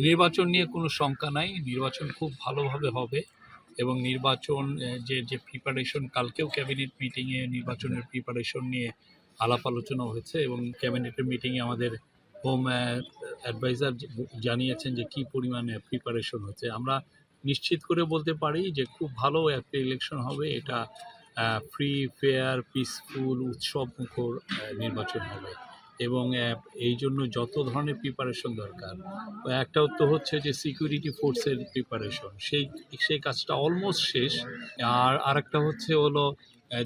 নির্বাচন নিয়ে কোনো শঙ্কা নাই। নির্বাচন খুব ভালোভাবে হবে এবং নির্বাচন যে প্রিপারেশন, কালকেও ক্যাবিনেট মিটিংয়ে নির্বাচনের প্রিপারেশন নিয়ে আলাপ আলোচনা হয়েছে এবং ক্যাবিনেটের মিটিংয়ে আমাদের হোম অ্যাডভাইজার জানিয়েছেন যে কী পরিমাণে প্রিপারেশন হচ্ছে। আমরা নিশ্চিত করে বলতে পারি যে খুব ভালো একটা ইলেকশন হবে। এটা ফ্রি, ফেয়ার, পিসফুল, উৎসবমুখর নির্বাচন হবে এবং এই জন্য যত ধরনের প্রিপারেশন দরকার, একটা তো হচ্ছে যে সিকিউরিটি ফোর্সের প্রিপারেশন, সেই কাজটা অলমোস্ট শেষ। আর আরেকটা হচ্ছে হলো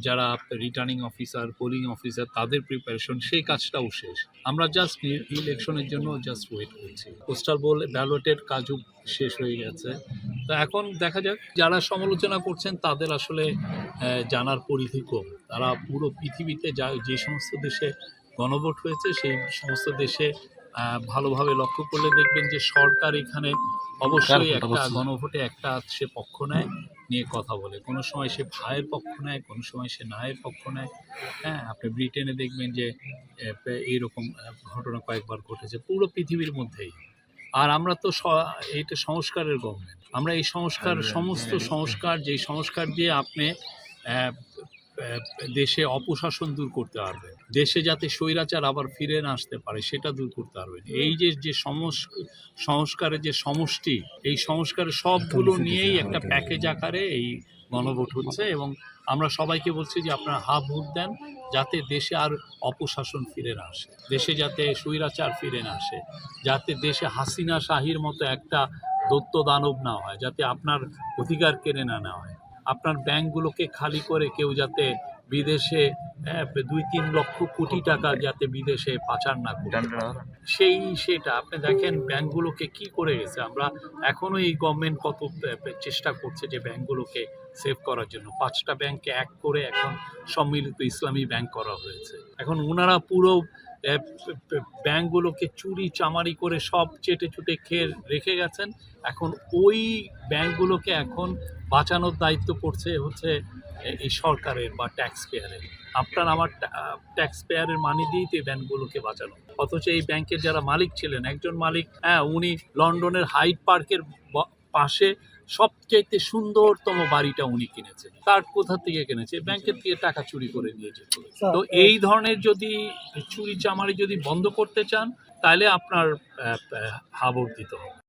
যারা রিটার্নিং অফিসার, পোলিং অফিসার, তাদের প্রিপারেশন, সেই কাজটাও শেষ। আমরা জাস্ট ইলেকশনের জন্য জাস্ট ওয়েট করছি। পোস্টাল ব্যালটের কাজও শেষ হয়ে গেছে। তো এখন দেখা যাক, যারা সমালোচনা করছেন তাদের আসলে জানার পরিধি কম। তারা পুরো পৃথিবীতে যে সমস্ত দেশে গণভোট হয়েছে সেই সমস্ত দেশে ভালোভাবে লক্ষ্য করলে দেখবেন যে সরকার এখানে অবশ্যই একটা গণভোটে একটা সে পক্ষ নেয়, নিয়ে কথা বলে। কোনো সময় সে ভাইয়ের পক্ষ নেয়, কোনো সময় সে নায়ের পক্ষ নেয়। হ্যাঁ, আপনি ব্রিটেনে দেখবেন যে এইরকম ঘটনা কয়েকবার ঘটেছে পুরো পৃথিবীর মধ্যেই। আর আমরা তো এইটা সংস্কারের গভর্নমেন্ট। আমরা এই সমস্ত সংস্কার, যেই সংস্কার দিয়ে আপনি দেশে অপশাসন দূর করতে পারবেন, দেশে যাতে স্বৈরাচার আবার ফিরে না আসতে পারে সেটা দূর করতে পারবেন। এই যে সংস্কারের যে সমষ্টি, এই সংস্কারের সবগুলো নিয়েই একটা প্যাকেজ আকারে এই গণভোট হচ্ছে এবং আমরা সবাইকে বলছি যে আপনারা ভোট দেন, যাতে দেশে আর অপশাসন ফিরে না আসে, দেশে যাতে স্বৈরাচার ফিরে না আসে, যাতে দেশে হাসিনা শাহীর মতো একটা দৈত্য দানব না হয়, যাতে আপনার অধিকার কেড়ে না নেওয়া হয়, আপনার ব্যাংকগুলোকে খালি করে কেউ যাতে বিদেশে 2-3 লক্ষ কোটি টাকা যাতে বিদেশে পাচার না করতে পারে। সেটা আপনি দেখেন ব্যাংকগুলোকে কি করে গেছে। আমরা এখনো এই গভর্নমেন্ট কত চেষ্টা করছে যে ব্যাংকগুলোকে সেভ করার জন্য। 5টা ব্যাংককে এক করে এখন সম্মিলিত ইসলামী ব্যাংক করা হয়েছে। এখন ওনারা পুরো ব্যাংকগুলোকে চুরি চামারি করে সব চেটে চুটে খেয়ে রেখে গেছেন। এখন ওই ব্যাংকগুলোকে এখন বাঁচানোর দায়িত্ব পড়ছে হচ্ছে এই সরকারের বা ট্যাক্স পেয়ারের। আপনার আমার ট্যাক্স পেয়ারের মানি দিয়েই তো এই ব্যাংকগুলোকে বাঁচানো। অথচ এই ব্যাংকের যারা মালিক ছিলেন, একজন মালিক, উনি লন্ডনের হাইড পার্কের পাশে সবচেয়ে সুন্দরতম বাড়িটা উনি কিনেছেন। তার কোথা থেকে কিনেছে? ব্যাংকের থেকে টাকা চুরি করে নিয়েছে। তো এই ধরনের যদি চুরি চামারি যদি বন্ধ করতে চান, তাহলে আপনার ভোট দিতে হবে।